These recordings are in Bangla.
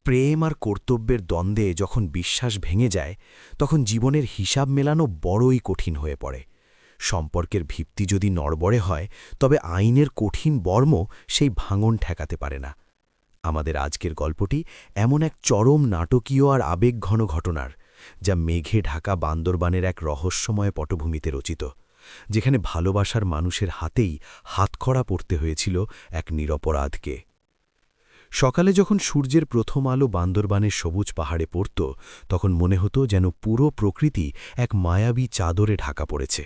প্রেম আর কর্তব্যের দ্বন্দ্বে যখন বিশ্বাস ভেঙে যায় তখন জীবনের হিসাব মেলানো বড়ই কঠিন হয়ে পড়ে। সম্পর্কের ভিত্তি যদি নড়বড়ে হয় তবে আইনের কঠিন বর্ম সেই ভাঙন ঠেকাতে পারে না। আমাদের আজকের গল্পটি এমন এক চরম নাটকীয় আর আবেগঘন ঘটনার, যা মেঘে ঢাকা বান্দরবানের এক রহস্যময় পটভূমিতে রচিত, যেখানে ভালোবাসার মানুষের হাতেই হাতকড়া পড়তে হয়েছিল এক নিরপরাধকে। সকালে যখন সূর্যের প্রথম আলো বান্দরবানের সবুজ পাহাড়ে পড়ত, তখন মনে হতো যেন পুরো প্রকৃতি এক মায়াবী চাদরে ঢাকা পড়েছে।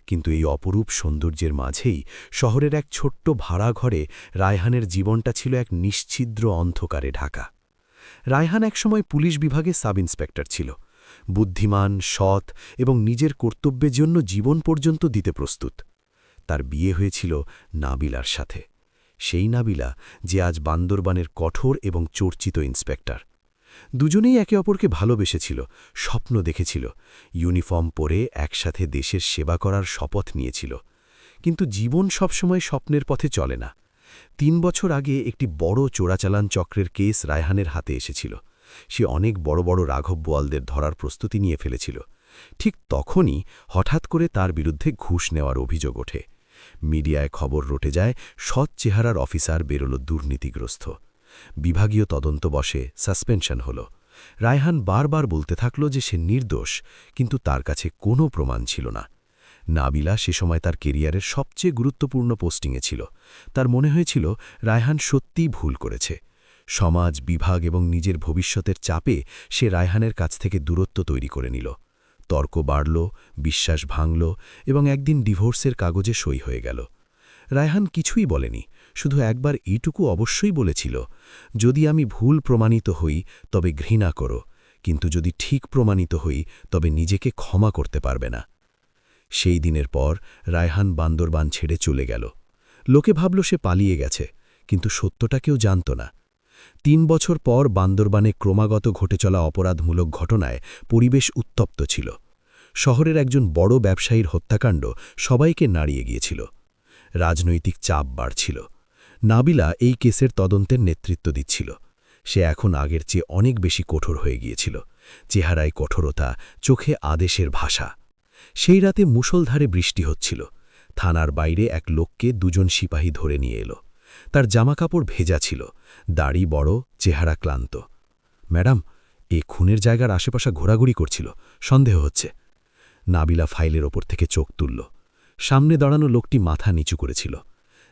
কিন্তু এই অপরূপ সৌন্দর্যের মাঝেই শহরের এক ছোট্ট ভাড়া ঘরে রায়হানের জীবনটা ছিল এক নিশ্ছিদ্র অন্ধকারে ঢাকা। রায়হান একসময় পুলিশ বিভাগে সাব ইন্সপেক্টর ছিল, বুদ্ধিমান, সৎ এবং নিজের কর্তব্যের জন্য জীবন পর্যন্ত দিতে প্রস্তুত। তার বিয়ে হয়েছিল নাবিলার সাথে, সেই নাবিলা যে আজ বান্দরবানের কঠোর এবং চর্চিত ইন্সপেক্টর। দুজনেই একে অপরকে ভালোবেসেছিল, স্বপ্ন দেখেছিল, ইউনিফর্ম পরে একসাথে দেশের সেবা করার শপথ নিয়েছিল। কিন্তু জীবন সবসময় স্বপ্নের পথে চলে না। ৩ বছর আগে একটি বড় চোরাচালান চক্রের কেস রায়হানের হাতে এসেছিল। সে অনেক বড় বড় রাঘব বোয়ালদের ধরার প্রস্তুতি নিয়ে ফেলেছিল। ঠিক তখনই হঠাৎ করে তার বিরুদ্ধে ঘুষ নেওয়ার অভিযোগ ওঠে। মিডিয়ায় খবর রটে যায়, সৎ চেহারার অফিসার বেরোল দুর্নীতিগ্রস্ত। বিভাগীয় তদন্ত বসে, সাসপেনশন হল। রায়হান বারবার বলতে থাকল যে সে নির্দোষ, কিন্তু তার কাছে কোনো প্রমাণ ছিল না। নাবিলা সে সময় তার কেরিয়ারের সবচেয়ে গুরুত্বপূর্ণ পোস্টিংয়ে ছিল। তার মনে হয়েছিল রায়হান সত্যিই ভুল করেছে। সমাজ, বিভাগ এবং নিজের ভবিষ্যতের চাপে সে রায়হানের কাছ থেকে দূরত্ব তৈরি করে নিল। তর্ক বাড়ল, বিশ্বাস ভাঙল এবং একদিন ডিভোর্সের কাগজে সই হয়ে গেল। রায়হান কিছুই বলেনি, শুধু একবার এইটুকু অবশ্যই বলেছিল, যদি আমি ভুল প্রমাণিত হই তবে ঘৃণা করো, কিন্তু যদি ঠিক প্রমাণিত হই তবে নিজেকে ক্ষমা করতে পারবে না। সেই দিনের পর রায়হান বান্দরবান ছেড়ে চলে গেল। লোকে ভাবল সে পালিয়ে গেছে, কিন্তু সত্যটা কেউ জানত না। ৩ বছর পর বান্দরবানে ক্রমাগত ঘটে চলা অপরাধমূলক ঘটনায় পরিবেশ উত্তপ্ত ছিল। শহরের একজন বড় ব্যবসায়ীর হত্যাকাণ্ড সবাইকে নাড়িয়ে গিয়েছিল। রাজনৈতিক চাপ বাড়ছিল। নাবিলা এই কেসের তদন্তের নেতৃত্ব দিচ্ছিল। সে এখন আগের চেয়ে অনেক বেশি কঠোর হয়ে গিয়েছিল, চেহারায় কঠোরতা, চোখে আদেশের ভাষা। সেই রাতে মুষলধারে বৃষ্টি হচ্ছিল। থানার বাইরে এক লোককে ২ সিপাহী ধরে নিয়ে এলো। তার জামাকাপড় ভেজা ছিল, দাড়ি বড়, চেহারা ক্লান্ত। ম্যাডাম, এ খুনের জায়গার আশেপাশে ঘোরাঘুরি করছিল, সন্দেহ হচ্ছে। নাবিলা ফাইলের ওপর থেকে চোখ তুলল। সামনে দাঁড়ানো লোকটি মাথা নিচু করেছিল।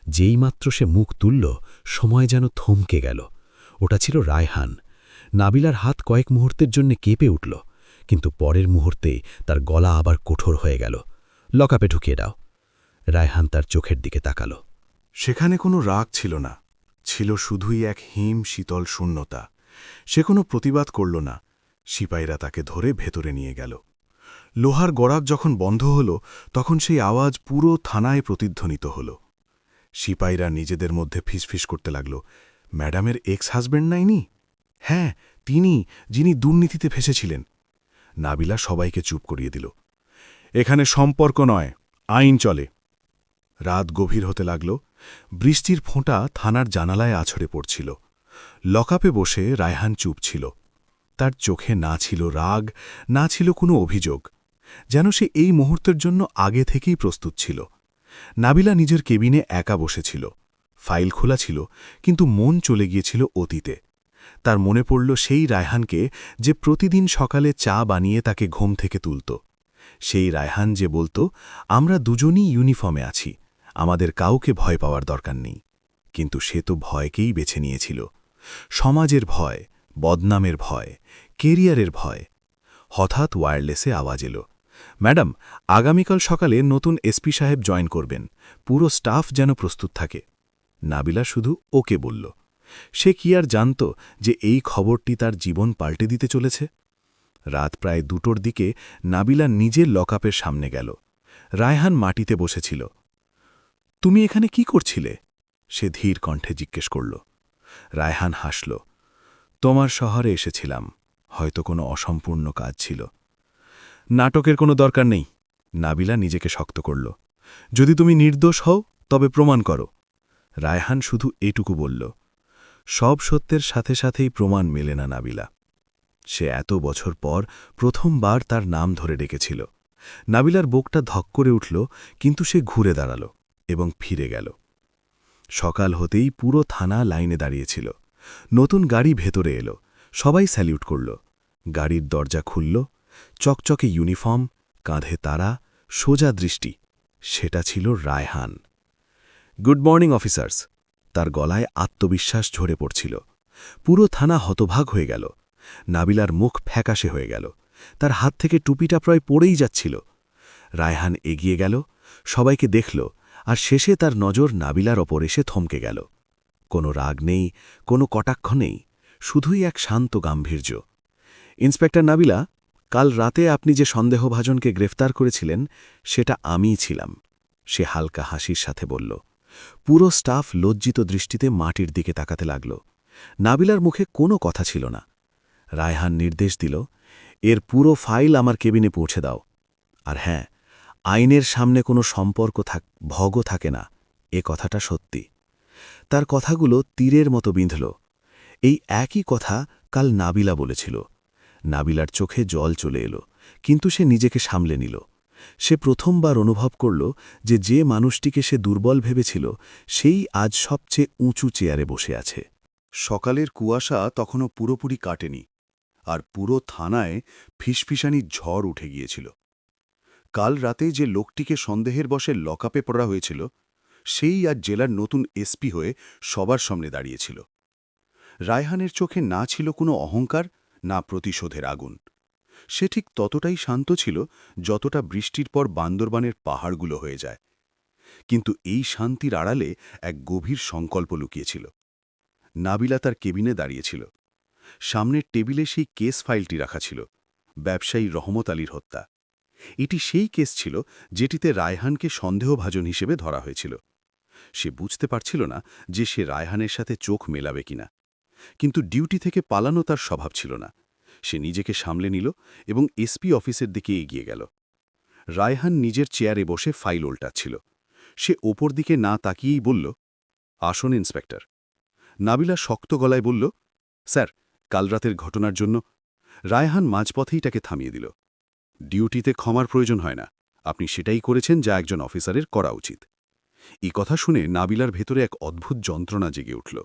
যেইমাত্র সে মুখ তুলল, সময় যেন থমকে গেল। ওটা ছিল রায়হান। নাবিলার হাত কয়েক মুহূর্তের জন্য কেঁপে উঠল, কিন্তু পরের মুহূর্তেই তার গলা আবার কঠোর হয়ে গেল। লকআপে ঢুকিয়ে দাও। রায়হান তার চোখের দিকে তাকাল। সেখানে কোনো রাগ ছিল না, ছিল শুধুই এক হিম শীতল শূন্যতা। সে কোনো প্রতিবাদ করল না। সিপাহীরা তাকে ধরে ভেতরে নিয়ে গেল। লোহার গড়াক যখন বন্ধ হল, তখন সেই আওয়াজ পুরো থানায় প্রতিধ্বনিত হল। সিপাহীরা নিজেদের মধ্যে ফিসফিস করতে লাগল, ম্যাডামের এক্স হাজব্যান্ড নাইনি? হ্যাঁ, তিনি, যিনি দুর্নীতিতে ফেসেছিলেন। নাবিলা সবাইকে চুপ করিয়ে দিল। এখানে সম্পর্ক নয়, আইন চলে। রাত গভীর হতে লাগল। বৃষ্টির ফোঁটা থানার জানালায় আছড়ে পড়ছিল। লকআপে বসে রায়হান চুপ ছিল। তার চোখে না ছিল রাগ, না ছিল কোনো অভিযোগ, যেন সে এই মুহূর্তের জন্য আগে থেকেই প্রস্তুত ছিল। নাবিলা নিজের কেবিনে একা বসেছিল। ফাইল খোলা ছিল, কিন্তু মন চলে গিয়েছিল অতীতে। তার মনে পড়ল সেই রায়হানকে, যে প্রতিদিন সকালে চা বানিয়ে তাকে ঘুম থেকে তুলত। সেই রায়হান যে বলত, আমরা দুজনই ইউনিফর্মে আছি, আমাদের কাউকে ভয় পাওয়ার দরকার নেই। কিন্তু সে তো ভয়কেই বেছে নিয়েছিল। সমাজের ভয়, বদনামের ভয়, কেরিয়ারের ভয়। হঠাৎ ওয়্যারলেসে আওয়াজ এলো, ম্যাডাম, আগামীকাল সকালে নতুন এসপি সাহেব জয়েন করবেন, পুরো স্টাফ যেন প্রস্তুত থাকে। নাবিলা শুধু ওকে বলল। সে কি আর জানত যে এই খবরটি তার জীবন পাল্টে দিতে চলেছে? রাত প্রায় ২টোর দিকে নাবিলা নিজের লকআপের সামনে গেল। রায়হান মাটিতে বসেছিল। তুমি এখানে কি করছিলে? সে ধীর কণ্ঠে জিজ্ঞেস করল। রায়হান হাসল। তোমার শহরে এসেছিলাম, হয়তো কোনো অসম্পূর্ণ কাজ ছিল। নাটকের কোনো দরকার নেই। নাবিলা নিজেকে শক্ত করল। যদি তুমি নির্দোষ হও তবে প্রমাণ করো। রায়হান শুধু এটুকু বলল, সব সত্যের সাথে সাথেই প্রমাণ মেলে না নাবিলা। সে এত বছর পর প্রথমবার তার নাম ধরে ডেকেছিল। নাবিলার বুকটা ধক করে উঠল, কিন্তু সে ঘুরে দাঁড়াল এবং ফিরে গেল। সকাল হতেই পুরো থানা লাইনে দাঁড়িয়েছিল। নতুন গাড়ি ভেতরে এলো, সবাই স্যালিউট করল। গাড়ির দরজা খুলল, চকচকে ইউনিফর্ম, কাঁধে তারা, সোজা দৃষ্টি। সেটা ছিল রায়হান। Good morning officers. তার গলায় আত্মবিশ্বাস ঝরে পড়ছিল। পুরো থানা হতভাগ হয়ে গেল। নাবিলার মুখ ফ্যাকাশে হয়ে গেল, তার হাত থেকে টুপিটা প্রায় পড়েই যাচ্ছিল। রায়হান এগিয়ে গেল, সবাইকে দেখল, আর শেষে তার নজর নাবিলার ওপর এসে থমকে গেল। কোনো রাগ নেই, কোনো কটাক্ষ নেই, শুধুই এক শান্ত গাম্ভীর্য। ইন্সপেক্টর নাবিলা, কাল রাতে আপনি যে সন্দেহভাজনকে গ্রেফতার করেছিলেন সেটা আমিই ছিলাম, সে হালকা হাসির সাথে বলল। পুরো স্টাফ লজ্জিত দৃষ্টিতে মাটির দিকে তাকাতে লাগল। নাবিলার মুখে কোনো কথা ছিল না। রায়হান নির্দেশ দিল, এর পুরো ফাইল আমার কেবিনে পৌঁছে দাও। আর হ্যাঁ, আইনের সামনে কোনো সম্পর্ক ভগও থাকে না, এ কথাটা সত্যি। তার কথাগুলো তীরের মতো বিঁধল। এই একই কথা কাল নাবিলা বলেছিল। নাবিলার চোখে জল চলে এলো, কিন্তু সে নিজেকে সামলে নিল। সে প্রথমবার অনুভব করল যে যে মানুষটিকে সে দুর্বল ভেবেছিল সেই আজ সবচেয়ে উঁচু চেয়ারে বসে আছে। সকালের কুয়াশা তখনও পুরোপুরি কাটেনি, আর পুরো থানায় ফিসফিসানি ঝড় উঠে গিয়েছিল। কাল রাতে যে লোকটিকে সন্দেহের বশে লকআপে পড়া হয়েছিল, সেই আজ জেলার নতুন এসপি হয়ে সবার সামনে দাঁড়িয়েছিল। রায়হানের চোখে না ছিল কোনো অহংকার, না প্রতিশোধের আগুন। সে ঠিক ততটাই শান্ত ছিল যতটা বৃষ্টির পর বান্দরবানের পাহাড়গুলো হয়ে যায়। কিন্তু এই শান্তির আড়ালে এক গভীর সংকল্প লুকিয়েছিল। নাবিলা তার কেবিনে দাঁড়িয়েছিল। সামনের টেবিলে সেই কেস ফাইলটি রাখা ছিল, ব্যবসায়ী রহমত আলীর হত্যা। এটি সেই কেস ছিল যেটিতে রায়হানকে সন্দেহভাজন হিসেবে ধরা হয়েছিল। সে বুঝতে পারছিল না যে সে রায়হানের সাথে চোখ মেলাবে কিনা, কিন্তু ডিউটি থেকে পালানো তার স্বভাব ছিল না। সে নিজেকে সামলে নিল এবং এসপি অফিসের দিকে এগিয়ে গেল। রায়হান নিজের চেয়ারে বসে ফাইল ওল্টাচ্ছিল। সে ওপর দিকে না তাকিয়েই বলল, আসুন ইন্সপেক্টর। নাবিলা শক্ত গলায় বলল, স্যার, কাল রাতের ঘটনার জন্য। রায়হান মাঝপথেই তাকে থামিয়ে দিল। ডিউটিতে ক্ষমার প্রয়োজন হয় না, আপনি সেটাই করেছেন যা একজন অফিসারের করা উচিত। এই কথা শুনে নাবিলার ভেতরে এক অদ্ভুত যন্ত্রণা জেগে উঠল।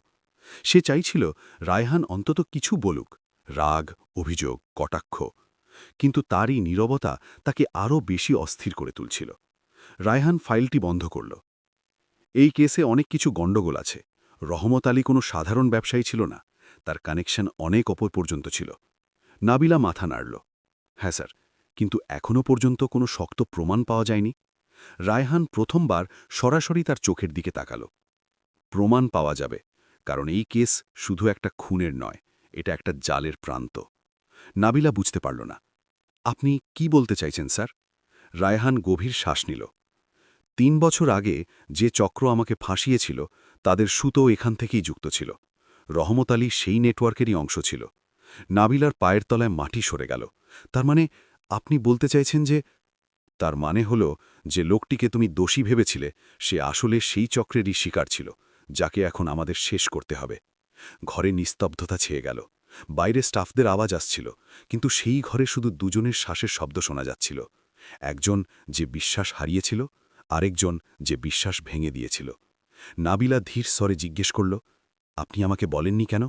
সে চাইছিল রায়হান অন্তত কিছু বলুক, রাগ, অভিযোগ, কটাক্ষ, কিন্তু তারই নীরবতা তাকে আরও বেশি অস্থির করে তুলছিল। রায়হান ফাইলটি বন্ধ করল। এই কেসে অনেক কিছু গণ্ডগোল আছে। রহমত আলী কোনো সাধারণ ব্যবসায়ী ছিল না, তার কানেকশন অনেক ওপর পর্যন্ত ছিল। নাবিলা মাথা নাড়ল। হ্যাঁ স্যার, কিন্তু এখনও পর্যন্ত কোনো শক্ত প্রমাণ পাওয়া যায়নি। রায়হান প্রথমবার সরাসরি তার চোখের দিকে তাকাল। প্রমাণ পাওয়া যাবে, কারণ এই কেস শুধু একটা খুনের নয়, এটা একটা জালের প্রান্ত। নাবিলা বুঝতে পারল না। আপনি কি বলতে চাইছেন স্যার? রায়হান গভীর শ্বাস নিল। ৩ বছর আগে যে চক্র আমাকে ফাঁসিয়েছিল তাদের সুতো এখান থেকেই যুক্ত ছিল। রহমত আলী সেই নেটওয়ার্কেরই অংশ ছিল। নাবিলার পায়ের তলায় মাটি সরে গেল। তার মানে আপনি বলতে চাইছেন যে? তার মানে হল যে লোকটিকে তুমি দোষী ভেবেছিলে সে আসলে সেই চক্রেরই শিকার ছিল, যাকে এখন আমাদের শেষ করতে হবে। ঘরে নিস্তব্ধতা ছেয়ে গেল। বাইরে স্টাফদের আওয়াজ আসছিল, কিন্তু সেই ঘরে শুধু দুজনের শ্বাসের শব্দ শোনা যাচ্ছিল। একজন যে বিশ্বাস হারিয়েছিল, আরেকজন যে বিশ্বাস ভেঙে দিয়েছিল। নাবিলা ধীর স্বরে জিজ্ঞেস করল, আপনি আমাকে বলেননি কেন?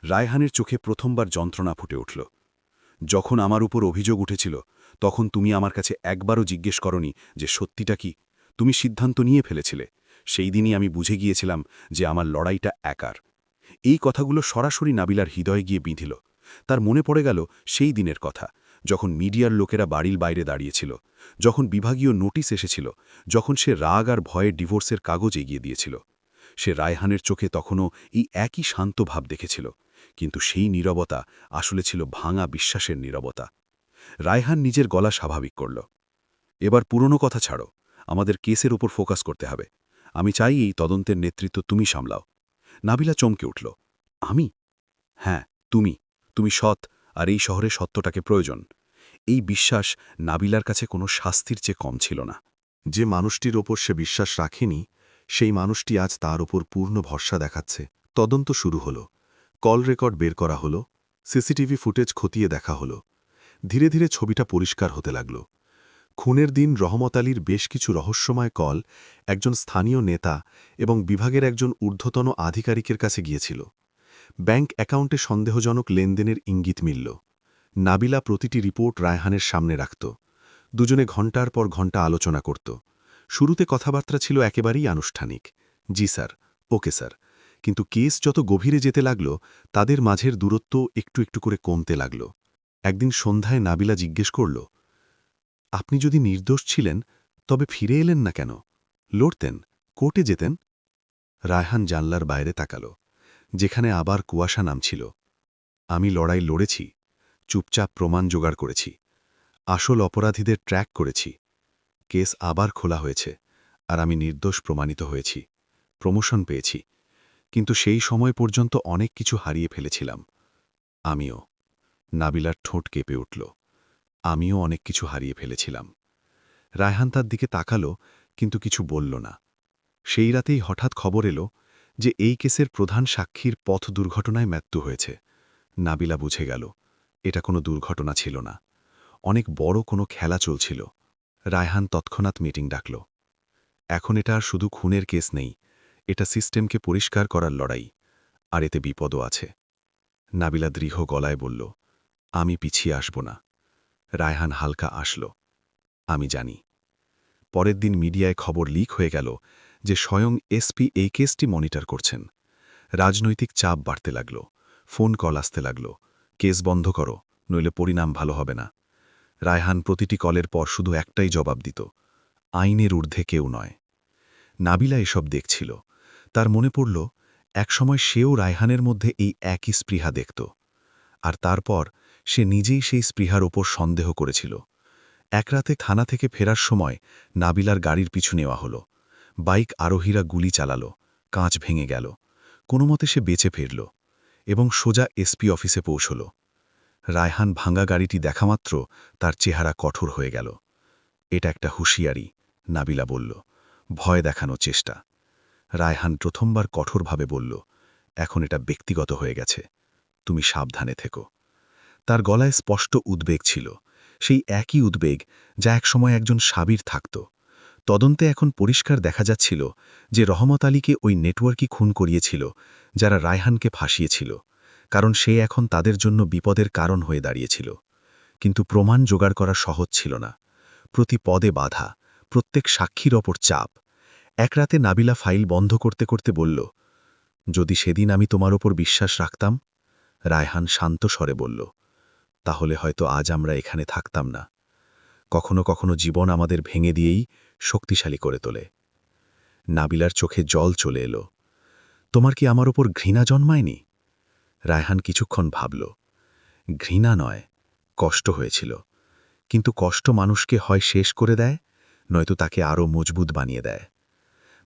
রায়হানের চোখে প্রথমবার যন্ত্রণা ফুটে উঠল। যখন আমার উপর অভিযোগ উঠেছিল তখন তুমি আমার কাছে একবারও জিজ্ঞেস করনি যে সত্যিটা কি। তুমি সিদ্ধান্ত নিয়ে ফেলেছিলে। সেই দিনই আমি বুঝে গিয়েছিলাম যে আমার লড়াইটা একার। এই কথাগুলো সরাসরি নাবিলার হৃদয়ে গিয়ে বিঁধিল। তার মনে পড়ে গেল সেই দিনের কথা, যখন মিডিয়ার লোকেরা বাড়ির বাইরে দাঁড়িয়েছিল, যখন বিভাগীয় নোটিশ এসেছিল, যখন সে রাগ আর ভয়ে ডিভোর্সের কাগজ এগিয়ে দিয়েছিল। সে রায়হানের চোখে তখনও এই একই শান্ত ভাব দেখেছিল, কিন্তু সেই নীরবতা আসলে ছিল ভাঙা বিশ্বাসের নীরবতা। রায়হান নিজের গলা স্বাভাবিক করল। এবার পুরনো কথা ছাড়ো, আমাদের কেসের উপর ফোকাস করতে হবে। আমি চাই এই তদন্তের নেতৃত্ব তুমি সামলাও। নাবিলা চমকে উঠল। আমি? হ্যাঁ, তুমি সৎ, আর এই শহরে সত্যটাকে প্রয়োজন। এই বিশ্বাস নাবিলার কাছে কোনো শাস্তির চেয়ে কম ছিল না। যে মানুষটির ওপর সে বিশ্বাস রাখেনি, সেই মানুষটি আজ তার ওপর পূর্ণ ভরসা দেখাচ্ছে। তদন্ত শুরু হলো। কল রেকর্ড বের করা হলো, সিসিটিভি ফুটেজ খতিয়ে দেখা হলো। ধীরে ধীরে ছবিটা পরিষ্কার হতে লাগল। খুনের দিন রহমত আলীর বেশ কিছু রহস্যময় কল একজন স্থানীয় নেতা এবং বিভাগের একজন ঊর্ধ্বতন আধিকারিকের কাছে গিয়েছিল। ব্যাংক অ্যাকাউন্টে সন্দেহজনক লেনদেনের ইঙ্গিত মিলল। নাবিলা প্রতিটি রিপোর্ট রায়হানের সামনে রাখত। দুজনে ঘণ্টার পর ঘণ্টা আলোচনা করত। শুরুতে কথাবার্তা ছিল একেবারেই আনুষ্ঠানিক, জি স্যার, ওকে স্যার। কিন্তু কেস যত গভীরে যেতে লাগল, তাদের মাঝের দূরত্ব একটু একটু করে কমতে লাগল। একদিন সন্ধ্যায় নাবিলা জিজ্ঞেস করল, আপনি যদি নির্দোষ ছিলেন তবে ফিরে এলেন না কেন? লড়তেন, কোর্টে যেতেন? রায়হান জানলার বাইরে তাকাল, যেখানে আবার কুয়াশা নামছিল। আমি লড়াই লড়েছি, চুপচাপ প্রমাণ জোগাড় করেছি, আসল অপরাধীদের ট্র্যাক করেছি। কেস আবার খোলা হয়েছে, আর আমি নির্দোষ প্রমাণিত হয়েছি, প্রমোশন পেয়েছি। কিন্তু সেই সময় পর্যন্ত অনেক কিছু হারিয়ে ফেলেছিলাম। আমিও। নাবিলার ঠোঁট কেঁপে উঠল। আমিও অনেক কিছু হারিয়ে ফেলেছিলাম। রায়হান তার দিকে তাকালো, কিন্তু কিছু বলল না। সেই রাতেই হঠাৎ খবর এলো যে এই কেসের প্রধান সাক্ষীর পথ দুর্ঘটনায় মৃত্যু হয়েছে। নাবিলা বুঝে গেল, এটা কোনো দুর্ঘটনা ছিল না, অনেক বড় কোনো খেলা চলছিল। রায়হান তৎক্ষণাৎ মিটিং ডাকল। এখন এটা আর শুধু খুনের কেস নেই, এটা সিস্টেমকে পরিষ্কার করার লড়াই, আর এতে বিপদও আছে। নাবিলা দৃঢ় গলায় বলল, আমি পিছিয়ে আসব না। রায়হান হালকা আসল, আমি জানি। পরের দিন মিডিয়ায় খবর লিক হয়ে গেল যে স্বয়ং এসপি এই কেসটি মনিটর করছেন। রাজনৈতিক চাপ বাড়তে লাগল, ফোন কল আসতে লাগল, কেস বন্ধ করো, নইলে পরিণাম ভালো হবে না। রায়হান প্রতিটি কলের পর শুধু একটাই জবাব দিত, আইনের ঊর্ধ্বে কেউ নয়। নাবিলা এসব দেখছিল। তার মনে পড়ল, একসময় সেও রায়হানের মধ্যে এই একই স্পৃহা দেখত। আর তারপর সে নিজেই সেই স্পৃহার ওপর সন্দেহ করেছিল। এক রাতে থানা থেকে ফেরার সময় নাবিলার গাড়ির পিছু নেওয়া হলো। বাইক আরোহীরা গুলি চালালো, কাঁচ ভেঙে গেল। কোনোমতে সে বেঁচে ফিরল এবং সোজা এসপি অফিসে পৌঁছল। রায়হান ভাঙা গাড়িটি দেখামাত্র তার চেহারা কঠোর হয়ে গেল। এটা একটা হুঁশিয়ারি, নাবিলা বলল, ভয় দেখানোর চেষ্টা। রায়হান প্রথমবার কঠোরভাবে বলল, এখন এটা ব্যক্তিগত হয়ে গেছে, তুমি সাবধানে থেকো। তার গলায় স্পষ্ট উদ্বেগ ছিল, সেই একই উদ্বেগ যা একসময় একজন সাবির থাকত। তদন্তে এখন পরিষ্কার দেখা যাচ্ছিল যে রহমত আলীকে ওই নেটওয়ার্কই খুন করিয়েছিল যারা রায়হানকে ফাঁসিয়েছিল, কারণ সে এখন তাদের জন্য বিপদের কারণ হয়ে দাঁড়িয়েছিল। কিন্তু প্রমাণ জোগাড় করা সহজ ছিল না। প্রতি পদে বাধা, প্রত্যেক সাক্ষীর ওপর চাপ। এক রাতে নাবিলা ফাইল বন্ধ করতে করতে বলল, যদি সেদিন আমি তোমার ওপর বিশ্বাস রাখতাম। রায়হান শান্ত স্বরে বলল, তাহলে হয়তো আজ আমরা এখানে থাকতাম না। কখনো কখনো জীবন আমাদের ভেঙে দিয়েই শক্তিশালী করে তোলে। নাবিলার চোখে জল চলে এলো। তোমার কি আমার ওপর ঘৃণা জন্মায়নি? রায়হান কিছুক্ষণ ভাবল। ঘৃণা নয়, কষ্ট হয়েছিল। কিন্তু কষ্ট মানুষকে হয় শেষ করে দেয়, নয়তো তাকে আরও মজবুত বানিয়ে দেয়।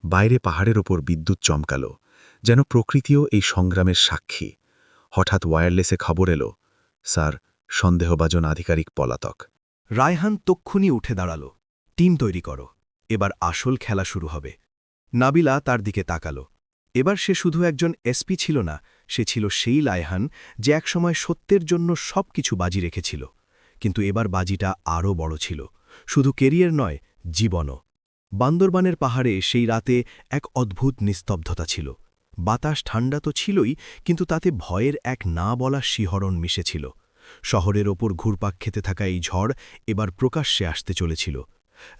বাইরে পাহাড়ের ওপর বিদ্যুৎ চমকালো, যেন প্রকৃতিও এই সংগ্রামের সাক্ষী। হঠাৎ ওয়্যারলেসে খবর এলো, স্যার, সন্দেহভাজন আধিকারিক পলাতক। রায়হান তক্ষুনি উঠে দাঁড়াল, টিম তৈরি করো, এবার আসল খেলা শুরু হবে। নাবিলা তার দিকে তাকাল। এবার সে শুধু একজন এসপি ছিল না, সে ছিল সেই রায়হান যে একসময় সত্যের জন্য সবকিছু বাজি রেখেছিল। কিন্তু এবার বাজিটা আরও বড় ছিল, শুধু কেরিয়ার নয়, জীবনও। বান্দরবানের পাহাড়ে সেই রাতে এক অদ্ভুত নিস্তব্ধতা ছিল। বাতাস ঠান্ডা তো ছিলই, কিন্তু তাতে ভয়ের এক না বলা শিহরণ মিশেছিল। শহরের ওপর ঘুরপাক খেতে থাকা এই ঝড় এবার প্রকাশ্যে আসতে চলেছিল।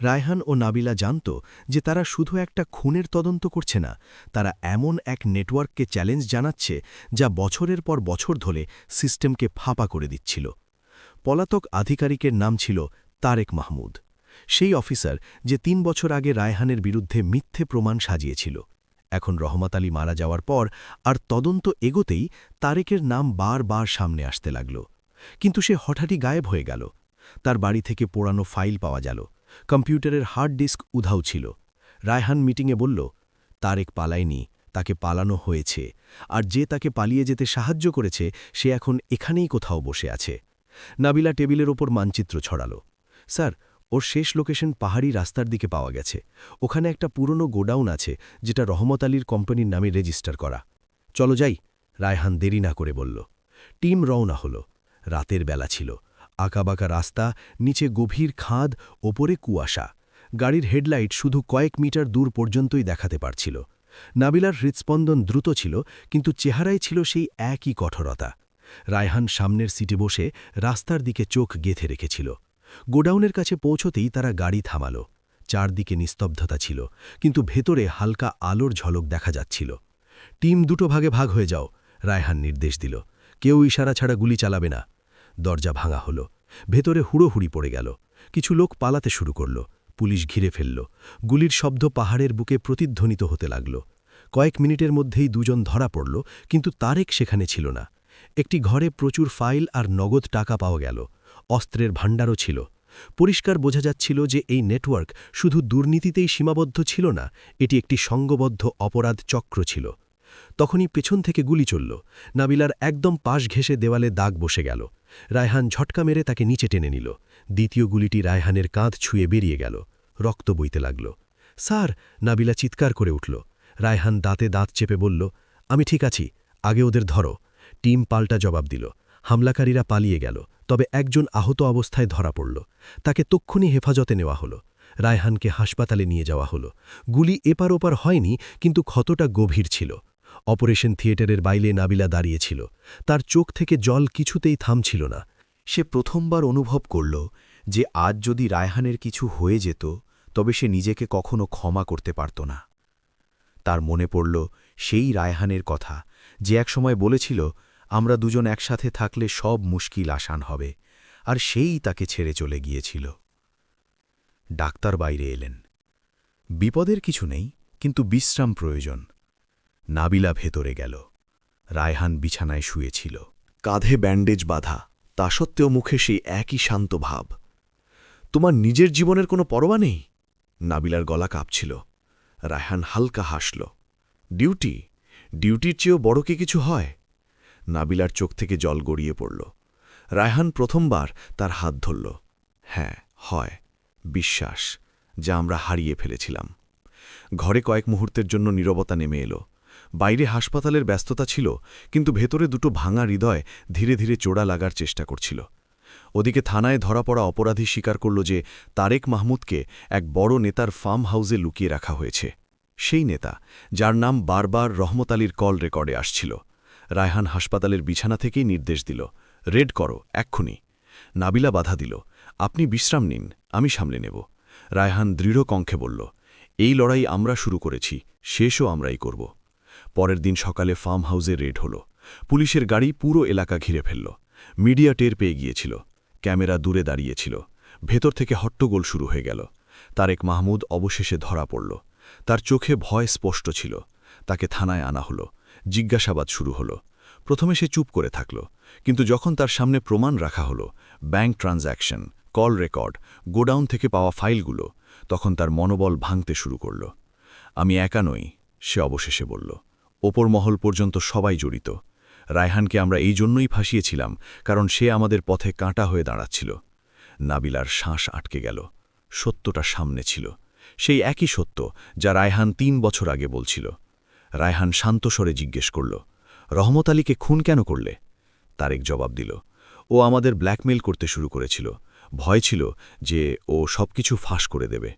রায়হান ও নাবিলা জানত যে তারা শুধু একটা খুনের তদন্ত করছে না, তারা এমন এক নেটওয়ার্ককে চ্যালেঞ্জ জানাচ্ছে যা বছরের পর বছর ধরে সিস্টেমকে ফাঁপা করে দিচ্ছিল। পলাতক আধিকারিকের নাম ছিল তারেক মাহমুদ, সেই অফিসার যে ৩ বছর আগে রায়হানের বিরুদ্ধে মিথ্যে প্রমাণ সাজিয়েছিল। এখন রহমত আলী মারা যাওয়ার পর আর তদন্ত এগোতেই তারেকের নাম বারবার সামনে আসতে লাগল। কিন্তু সে হঠাৎই গায়েব হয়ে গেল। তার বাড়ি থেকে পোড়ানো ফাইল পাওয়া গেল, কম্পিউটারের হার্ড ডিস্ক উধাও ছিল। রায়হান মিটিংয়ে বলল, তারেক পালায়নি, তাকে পালানো হয়েছে, আর যে তাকে পালিয়ে যেতে সাহায্য করেছে সে এখন এখানেই কোথাও বসে আছে। নাবিলা টেবিলের ওপর মানচিত্র ছড়াল। স্যার, ওর শেষ লোকেশন পাহাড়ি রাস্তার দিকে পাওয়া গেছে। ওখানে একটা পুরনো গোডাউন আছে যেটা রহমত আলীর কোম্পানির নামে রেজিস্টার করা। চলো যাই, রায়হান দেরি না করে বলল। টিম রওনা হল। রাতের বেলা ছিল, আঁকাবাঁকা রাস্তা, নিচে গভীর খাদ, ওপরে কুয়াশা। গাড়ির হেডলাইট শুধু কয়েক মিটার দূর পর্যন্তই দেখাতে পারছিল। নাবিলার হৃৎস্পন্দন দ্রুত ছিল, কিন্তু চেহারায় ছিল সেই একই কঠোরতা। রায়হান সামনের সিটে বসে রাস্তার দিকে চোখ গেঁথে রেখেছিল। গোডাউনের কাছে পৌঁছতেই তারা গাড়ি থামাল। চারদিকে নিস্তব্ধতা ছিল, কিন্তু ভেতরে হালকা আলোর ঝলক দেখা যাচ্ছিল। টিম দুটো ভাগে ভাগ হয়ে যাও, রায়হান নির্দেশ দিল। কেউ ইশারা ছাড়া গুলি চালাবে না। দরজা ভাঙা হলো। ভেতরে হুড়োহুড়ি পড়ে গেল। কিছু লোক পালাতে শুরু করল। পুলিশ ঘিরে ফেলল। গুলির শব্দ পাহাড়ের বুকে প্রতিধ্বনিত হতে লাগল। কয়েক মিনিটের মধ্যেই দুজন ধরা পড়ল, কিন্তু তারেক সেখানে ছিল না। একটি ঘরে প্রচুর ফাইল আর নগদ টাকা পাওয়া গেল। অস্ত্রের ভাণ্ডারও ছিল। পরিষ্কার বোঝা যাচ্ছিল যে এই নেটওয়ার্ক শুধু দুর্নীতিতেই সীমাবদ্ধ ছিল না, এটি একটি সংঘবদ্ধ অপরাধ চক্র ছিল। তখনই পেছন থেকে গুলি চলল। নাবিলার একদম পাশ ঘেঁষে দেওয়ালে দাগ বসে গেল। রায়হান ঝটকা মেরে তাকে নিচে টেনে নিল। দ্বিতীয় গুলিটি রায়হানের কাঁধ ছুঁয়ে বেরিয়ে গেল। রক্ত বইতে লাগল। স্যার, নাবিলা চিৎকার করে উঠল। রায়হান দাঁতে দাঁত চেপে বলল, আমি ঠিক আছি, আগে ওদের ধরো। টিম পাল্টা জবাব দিল। হামলাকারীরা পালিয়ে গেল, তবে একজন আহত অবস্থায় ধরা পড়ল। তাকে তক্ষুনি হেফাজতে নেওয়া হলো। রায়হানকে হাসপাতালে নিয়ে যাওয়া হলো। গুলি এপার ওপার হয়নি, কিন্তু ক্ষতটা গভীর ছিল। অপারেশন থিয়েটারের বাইরে নাবিলা দাঁড়িয়েছিল। তার চোখ থেকে জল কিছুতেই থামছিল না। সে প্রথমবার অনুভব করল যে আজ যদি রায়হানের কিছু হয়ে যেত, তবে সে নিজেকে কখনো ক্ষমা করতে পারত না। তার মনে পড়ল সেই রায়হানের কথা, যে একসময় বলেছিল, আমরা দুজন একসাথে থাকলে সব মুশকিল আসান হবে, আর সেই তাকে ছেড়ে চলে গিয়েছিল। ডাক্তার বাইরে এলেন। বিপদের কিছু নেই, কিন্তু বিশ্রাম প্রয়োজন। নাবিলা ভেতরে গেল। রায়হান বিছানায় শুয়েছিল। কাঁধে ব্যান্ডেজ বাঁধা, তা সত্ত্বেও মুখে সেই একই শান্ত ভাব। তোমার নিজের জীবনের কোনো পরোয়া নেই? নাবিলার গলা কাঁপছিল। রায়হান হালকা হাসল। ডিউটির চেয়েও বড় কি কিছু হয়? নাবিলার চোখ থেকে জল গড়িয়ে পড়ল। রায়হান প্রথমবার তার হাত ধরল। হ্যাঁ, হয়। বিশ্বাস, যা আমরা হারিয়ে ফেলেছিলাম। ঘরে কয়েক মুহূর্তের জন্য নীরবতা নেমে এলো। বাইরে হাসপাতালের ব্যস্ততা ছিল, কিন্তু ভেতরে দুটো ভাঙা হৃদয় ধীরে ধীরে চোড়া লাগার চেষ্টা করছিল। ওদিকে থানায় ধরা পড়া অপরাধী স্বীকার করল যে তারেক মাহমুদকে এক বড় নেতার ফার্ম হাউসে লুকিয়ে রাখা হয়েছে। সেই নেতা, যার নাম বারবার রহমত আলীর কল রেকর্ডে আসছিল। রায়হান হাসপাতালের বিছানা থেকেই নির্দেশ দিল, রেড করো, এক্ষুনি। নাবিলা বাধা দিল, আপনি বিশ্রাম নিন, আমি সামলে নেব। রায়হান দৃঢ় কণ্ঠে বলল, এই লড়াই আমরা শুরু করেছি, শেষও আমরাই করব। পরের দিন সকালে ফার্ম হাউসে রেড হল। পুলিশের গাড়ি পুরো এলাকা ঘিরে ফেলল। মিডিয়া টের পেয়ে গিয়েছিল। ক্যামেরা দূরে দাঁড়িয়েছিল। ভেতর থেকে হট্টগোল শুরু হয়ে গেল। তারেক মাহমুদ অবশেষে ধরা পড়ল। তার চোখে ভয় স্পষ্ট ছিল। তাকে থানায় আনা হলো। জিজ্ঞাসাবাদ শুরু হলো। প্রথমে সে চুপ করে থাকল, কিন্তু যখন তার সামনে প্রমাণ রাখা হলো, bank transaction, call record, godown থেকে পাওয়া ফাইলগুলো, তখন তার মনোবল ভাঙতে শুরু করল। আমি একা নই, সে অবশেষে বলল। ওপর মহল পর্যন্ত সবাই জড়িত। রায়হানকে আমরা এই জন্যই ফাঁসিয়েছিলাম, কারণ সে আমাদের পথে কাঁটা হয়ে দাঁড়াচ্ছিল। নাবিলার শ্বাস আটকে গেল। সত্যটা সামনে ছিল, সেই একই সত্য যা রায়হান ৩ বছর আগে বলছিল। রায়হান শান্ত স্বরে জিজ্ঞেস করল, রহমত আলীকে খুন কেন করলে? তারেক জবাব দিল, ও আমাদের ব্ল্যাকমেইল করতে শুরু করেছিল। ভয় ছিল যে ও সবকিছু ফাঁস করে দেবে।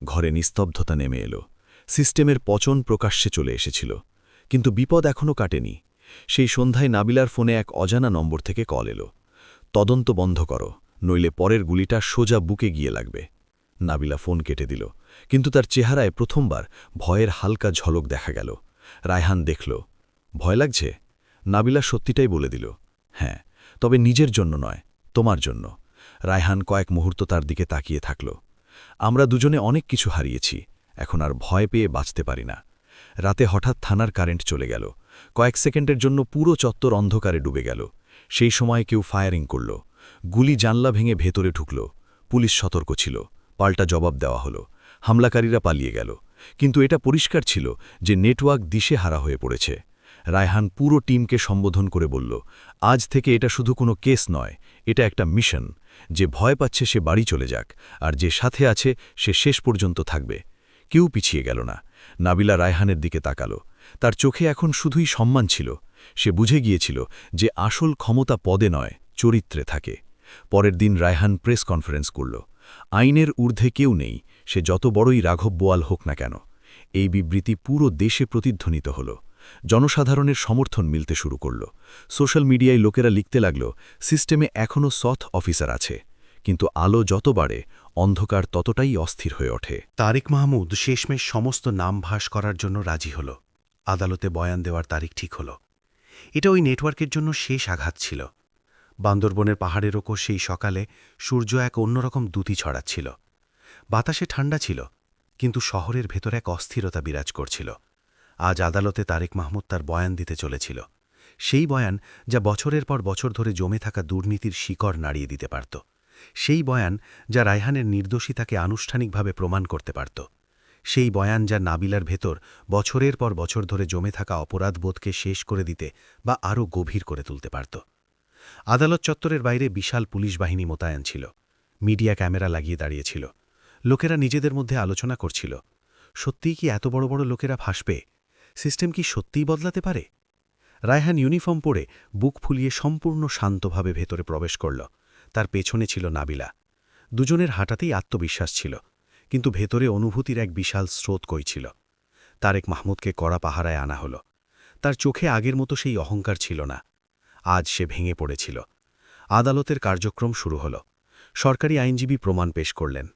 ঘরে নিস্তব্ধতা নেমে এলো। সিস্টেমের পচন প্রকাশ্যে চলে এসেছিল। কিন্তু বিপদ এখনও কাটেনি। সেই সন্ধ্যায় নাবিলার ফোনে এক অজানা নম্বর থেকে কল এলো। তদন্ত বন্ধ করো, নইলে পরের গুলিটা সোজা বুকে গিয়ে লাগবে। নাবিলা ফোন কেটে দিল, কিন্তু তার চেহারায় প্রথমবার ভয়ের হালকা ঝলক দেখা গেল। রায়হান দেখল, ভয় লাগছে? নাবিলা সত্যিটাই বলে দিল, হ্যাঁ, তবে নিজের জন্য নয়, তোমার জন্য। রায়হান কয়েক মুহূর্ত তার দিকে তাকিয়ে থাকল। আমরা দুজনে অনেক কিছু হারিয়েছি, এখন আর ভয় পেয়ে বাঁচতে পারি না। রাতে হঠাৎ থানার কারেন্ট চলে গেল। কয়েক সেকেন্ডের জন্য পুরো চত্বর অন্ধকারে ডুবে গেল। সেই সময় কেউ ফায়ারিং করল। গুলি জানলা ভেঙে ভেতরে ঢুকল। পুলিশ সতর্ক ছিল, পাল্টা জবাব দেওয়া হলো। হামলাকারীরা পালিয়ে গেল। কিন্তু এটা পরিষ্কার ছিল যে নেটওয়ার্ক দিশেহারা হয়ে পড়েছে। রায়হান পুরো টিমকে সম্বোধন করে বলল, আজ থেকে এটা শুধু কোনো কেস নয়, এটা একটা মিশন। যে ভয় পাচ্ছে সে বাড়ি চলে যাক, আর যে সাথে আছে সে শেষ পর্যন্ত থাকবে। কেউ পিছিয়ে গেল না। নাবিলা রায়হানের দিকে তাকালো। তার চোখে এখন শুধুই সম্মান ছিল। সে বুঝে গিয়েছিল যে আসল ক্ষমতা পদে নয়, চরিত্রে থাকে। পরের দিন রায়হান প্রেস কনফারেন্স করল। আইনের ঊর্ধ্বে কেউ নেই, সে যত বড়ই রাঘব বোয়াল হোক না কেন। এই বিবৃতি পুরো দেশে প্রতিধ্বনিত হল। জনসাধারণের সমর্থন মিলতে শুরু করল। সোশ্যাল মিডিয়ায় লোকেরা লিখতে লাগল, সিস্টেমে এখনও সৎ অফিসার আছে। কিন্তু আলো যত বাড়ে, অন্ধকার ততটাই অস্থির হয়ে ওঠে। তারিক মাহমুদ শেষমেশ সমস্ত নাম ভাস করার জন্য রাজি হল। আদালতে বয়ান দেওয়ার তারিখ ঠিক হল। এটা ওই নেটওয়ার্কের জন্য শেষ আঘাত ছিল। বান্দরবনের পাহাড়ের ওপর সেই সকালে সূর্য এক অন্যরকম দ্যুতি ছড়াচ্ছিল। বাতাসে ঠান্ডা ছিল, কিন্তু শহরের ভেতর এক অস্থিরতা বিরাজ করছিল। আজ আদালতে তারিক মাহমুদ তার বয়ান দিতে চলেছিল। সেই বয়ান যা বছরের পর বছর ধরে জমে থাকা দুর্নীতির শিকড় নাড়িয়ে দিতে পারত। সেই বয়ান যা রায়হানের নির্দোষিতাকে আনুষ্ঠানিকভাবে প্রমাণ করতে পারত। সেই বয়ান যা নাবিলার ভেতর বছরের পর বছর ধরে জমে থাকা অপরাধবোধকে শেষ করে দিতে বা আরও গভীর করে তুলতে পারত। আদালত চত্বরের বাইরে বিশাল পুলিশ বাহিনী মোতায়েন ছিল। মিডিয়া ক্যামেরা লাগিয়ে দাঁড়িয়েছিল। লোকেরা নিজেদের মধ্যে আলোচনা করছিল, সত্যিই কি এত বড় বড় লোকেরা ফাঁসবে? সিস্টেম কি সত্যিই বদলাতে পারে? রায়হান ইউনিফর্ম পরে বুক ফুলিয়ে সম্পূর্ণ শান্তভাবে ভেতরে প্রবেশ করল। তার পেছনে ছিল নাবিলা। দুজনের হাঁটাতেই আত্মবিশ্বাস ছিল, কিন্তু ভেতরে অনুভূতির এক বিশাল স্রোত কইছিল। তারেক মাহমুদকে কড়া পাহারায় আনা হল। তার চোখে আগের মতো সেই অহংকার ছিল না। আজ সে ভেঙে পড়েছিল। আদালতের কার্যক্রম শুরু হল। সরকারি আইনজীবী প্রমাণ পেশ করলেন।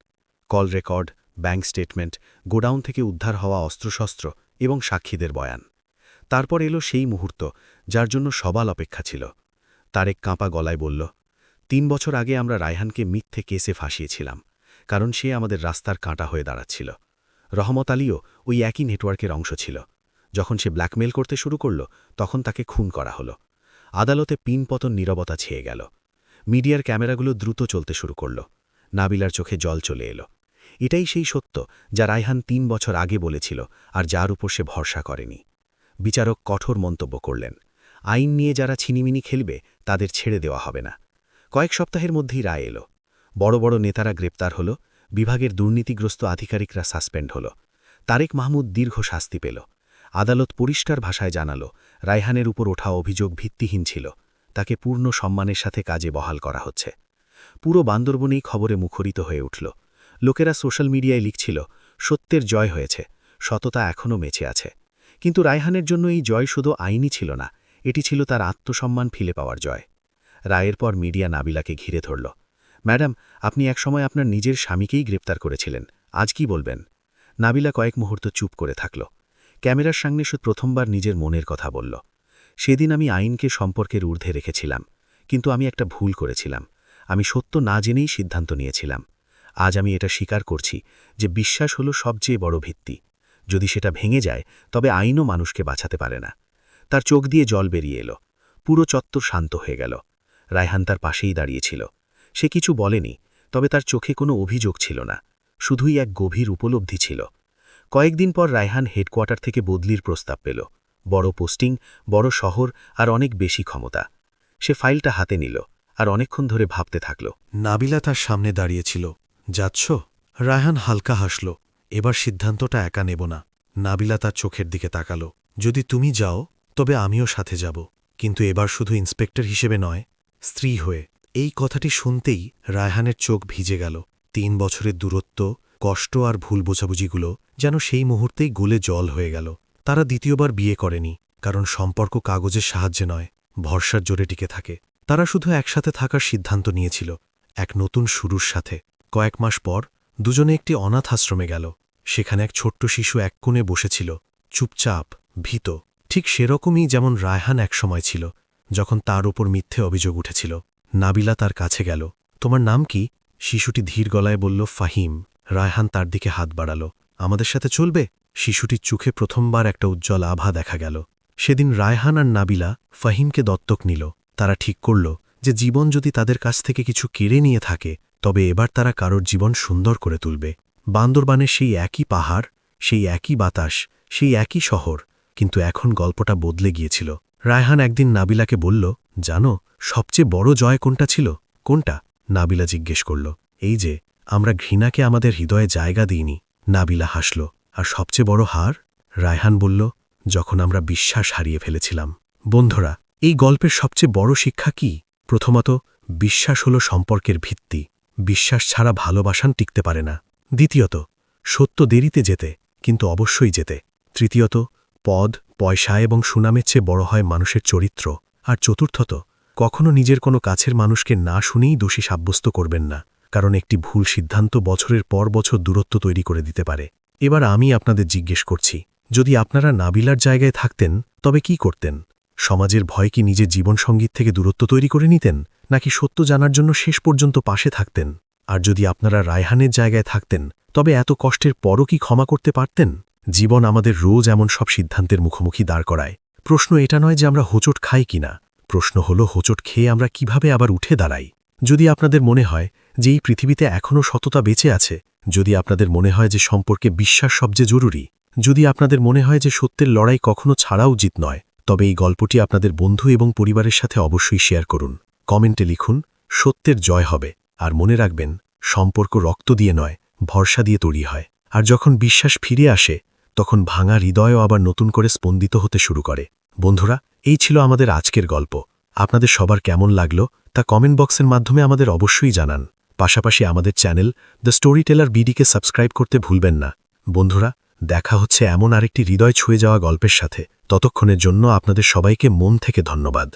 Call record, bank statement, godown থেকে উদ্ধার হওয়া অস্ত্রশস্ত্র এবং সাক্ষীদের বয়ান। তারপর এলো সেই মুহূর্ত যার জন্য সবাল অপেক্ষা ছিল। তারেক কাঁপা গলায় বলল, ৩ বছর আগে আমরা রায়হানকে মিথ্যে কেসে ফাঁসিয়েছিলাম, কারণ সে আমাদের রাস্তার কাঁটা হয়ে দাঁড়াচ্ছিল। রহমত আলীও ওই একই নেটওয়ার্কের অংশ ছিল। যখন সে ব্ল্যাকমেল করতে শুরু করল, তখন তাকে খুন করা হলো। আদালতে পিনপতন নীরবতা ছেয়ে গেল। মিডিয়ার ক্যামেরাগুলো দ্রুত চলতে শুরু করল। নাবিলার চোখে জল চলে এলো। এটাই সেই সত্য যা রায়হান ৩ বছর আগে বলেছিল, আর যার উপর সে ভরসা করেনি। বিচারক কঠোর মন্তব্য করলেন, আইন নিয়ে যারা ছিনিমিনি খেলবে তাদের ছেড়ে দেওয়া হবে না। কয়েক সপ্তাহের মধ্যেই রায় এলো। বড় বড় নেতারা গ্রেপ্তার হল, বিভাগের দুর্নীতিগ্রস্ত আধিকারিকরা সাসপেন্ড হল। তারেক মাহমুদ দীর্ঘ শাস্তি পেল। আদালত পরিষ্কার ভাষায় জানাল, রায়হানের উপর ওঠা অভিযোগ ভিত্তিহীন ছিল। তাকে পূর্ণ সম্মানের সাথে কাজে বহাল করা হচ্ছে। পুরো বান্দরবনেই খবরে মুখরিত হয়ে উঠল। লোকেরা সোশ্যাল মিডিয়ায় লিখছিল, সত্যের জয় হয়েছে, সততা এখনও বেঁচে আছে। কিন্তু রায়হানের জন্য এই জয় শুধু আইনি ছিল না, এটি ছিল তার আত্মসম্মান ফিরে পাওয়ার জয়। রায়ের পর মিডিয়া নাবিলাকে ঘিরে ধরল। ম্যাডাম, আপনি একসময় আপনার নিজের স্বামীকেই গ্রেপ্তার করেছিলেন, আজ কি বলবেন? নাবিলা কয়েক মুহূর্ত চুপ করে থাকল। ক্যামেরার সামনে সে প্রথমবার নিজের মনের কথা বলল। সেদিন আমি আইনকে সম্পর্কের ঊর্ধ্বে রেখেছিলাম, কিন্তু আমি একটা ভুল করেছিলাম। আমি সত্য না জেনেই সিদ্ধান্ত নিয়েছিলাম। আজ আমি এটা স্বীকার করছি যে বিশ্বাস হলো সবচেয়ে বড় ভিত্তি। যদি সেটা ভেঙে যায়, তবে আইনও মানুষকে বাঁচাতে পারে না। তার চোখ দিয়ে জল বেরিয়ে এলো। পুরো চত্বর শান্ত হয়ে গেল। রায়হান তার পাশেই দাঁড়িয়েছিল। সে কিছু বলেনি, তবে তার চোখে কোনো অভিযোগ ছিল না, শুধুই এক গভীর উপলব্ধি ছিল। কয়েকদিন পর রায়হান হেডকোয়ার্টার থেকে বদলির প্রস্তাব পেল। বড় পোস্টিং, বড় শহর আর অনেক বেশি ক্ষমতা। সে ফাইলটা হাতে নিল আর অনেকক্ষণ ধরে ভাবতে থাকল। নাবিলা তার সামনে দাঁড়িয়েছিল। যাচ্ছ? রায়হান হালকা হাসল। এবার সিদ্ধান্তটা একা নেব না। নাবিলা তার চোখের দিকে তাকালো। যদি তুমি যাও, তবে আমিও সাথে যাব, কিন্তু এবার শুধু ইন্সপেক্টর হিসেবে নয়, স্ত্রী হয়ে। এই কথাটি শুনতেই রায়হানের চোখ ভিজে গেল। ৩ বছরের দূরত্ব, কষ্ট আর ভুল বোঝাবুঝিগুলো যেন সেই মুহূর্তেই গলে জল হয়ে গেল। তারা দ্বিতীয়বার বিয়ে করেনি, কারণ সম্পর্ক কাগজের সাহায্যে নয়, ভরসার জোরে টিকে থাকে। তারা শুধু একসাথে থাকার সিদ্ধান্ত নিয়েছিল, এক নতুন শুরুর সাথে। কয়েক মাস পর দুজনে একটি অনাথ আশ্রমে গেল। সেখানে এক ছোট্ট শিশু এক কোণে বসেছিল, চুপচাপ, ভীত। ঠিক সেরকমই যেমন রায়হান একসময় ছিল, যখন তার ওপর মিথ্যে অভিযোগ উঠেছিল। নাবিলা তার কাছে গেল। তোমার নাম কি? শিশুটি ধীর গলায় বলল, ফাহিম। রায়হান তার দিকে হাত বাড়াল। আমাদের সাথে চলবে? শিশুটির চোখে প্রথমবার একটা উজ্জ্বল আভা দেখা গেল। সেদিন রায়হান আর নাবিলা ফাহিমকে দত্তক নিল। তারা ঠিক করল যে জীবন যদি তাদের কাছ থেকে কিছু কেড়ে নিয়ে থাকে, তবে এবার তারা কারোর জীবন সুন্দর করে তুলবে। বান্দরবানের সেই একই পাহাড়, সেই একই বাতাস, সেই একই শহর, কিন্তু এখন গল্পটা বদলে গিয়েছিল। রায়হান একদিন নাবিলাকে বলল, জানো সবচেয়ে বড় জয় কোনটা ছিল? কোনটা? নাবিলা জিজ্ঞেস করল। এই যে আমরা ঘৃণাকে আমাদের হৃদয়ে জায়গা দিইনি। নাবিলা হাসল। আর সবচেয়ে বড় হার? রায়হান বলল, যখন আমরা বিশ্বাস হারিয়ে ফেলেছিলাম। বন্ধুরা, এই গল্পের সবচেয়ে বড় শিক্ষা কি? প্রথমত, বিশ্বাস হল সম্পর্কের ভিত্তি। বিশ্বাস ছাড়া ভালোবাসা টিকতে পারে না। দ্বিতীয়ত, সত্য দেরিতে যেতে, কিন্তু অবশ্যই যেতে। তৃতীয়ত, পদ, পয়সা এবং সুনামের চেয়ে বড় হয় মানুষের চরিত্র। আর চতুর্থত, কখনো নিজের কোনো কাছের মানুষকে না শুনেই দোষী সাব্যস্ত করবেন না, কারণ একটি ভুল সিদ্ধান্ত বছরের পর বছর দূরত্ব তৈরি করে দিতে পারে। এবার আমি আপনাদের জিজ্ঞেস করছি, যদি আপনারা নাবিলার জায়গায় থাকতেন তবে কি করতেন? সমাজের ভয় কি নিজের জীবনসঙ্গীত থেকে দূরত্ব তৈরি করে নিতেন, নাকি সত্য জানার জন্য শেষ পর্যন্ত পাশে থাকতেন? আর যদি আপনারা রায়হানের জায়গায় থাকতেন তবে এত কষ্টের পরও কি ক্ষমা করতে পারতেন? জীবন আমাদের রোজ এমন সব সিদ্ধান্তের মুখোমুখি দাঁড় করায়। প্রশ্ন এটা নয় যে আমরা হোঁচট খাই কিনা, প্রশ্ন হলো হোঁচট খেয়ে আমরা কিভাবে আবার উঠে দাঁড়াই। যদি আপনাদের মনে হয় যে এই পৃথিবীতে এখনও সততা বেঁচে আছে, যদি আপনাদের মনে হয় যে সম্পর্কে বিশ্বাস সবচেয়ে জরুরি, যদি আপনাদের মনে হয় যে সত্যের লড়াই কখনো ছাড়া উচিত নয়, তবে এই গল্পটি আপনাদের বন্ধু এবং পরিবারের সাথে অবশ্যই শেয়ার করুন। কমেন্টে লিখুন, সত্যের জয় হবে। আর মনে রাখবেন, সম্পর্ক রক্ত দিয়ে নয়, ভরসা দিয়ে তৈরি হয়। আর যখন বিশ্বাস ফিরে আসে, তখন ভাঙা হৃদয়ও আবার নতুন করে স্পন্দিত হতে শুরু করে। বন্ধুরা, এই ছিল আমাদের আজকের গল্প। আপনাদের সবার কেমন লাগলো তা কমেন্ট বক্সের মাধ্যমে আমাদের অবশ্যই জানান। পাশাপাশি আমাদের চ্যানেল দ্য স্টোরি টেলার বিডিকে সাবস্ক্রাইব করতে ভুলবেন না। বন্ধুরা, দেখা হচ্ছে এমন আরেকটি হৃদয় ছুঁয়ে যাওয়া গল্পের সাথে। ততক্ষণের জন্য আপনাদের সবাইকে মন থেকে ধন্যবাদ।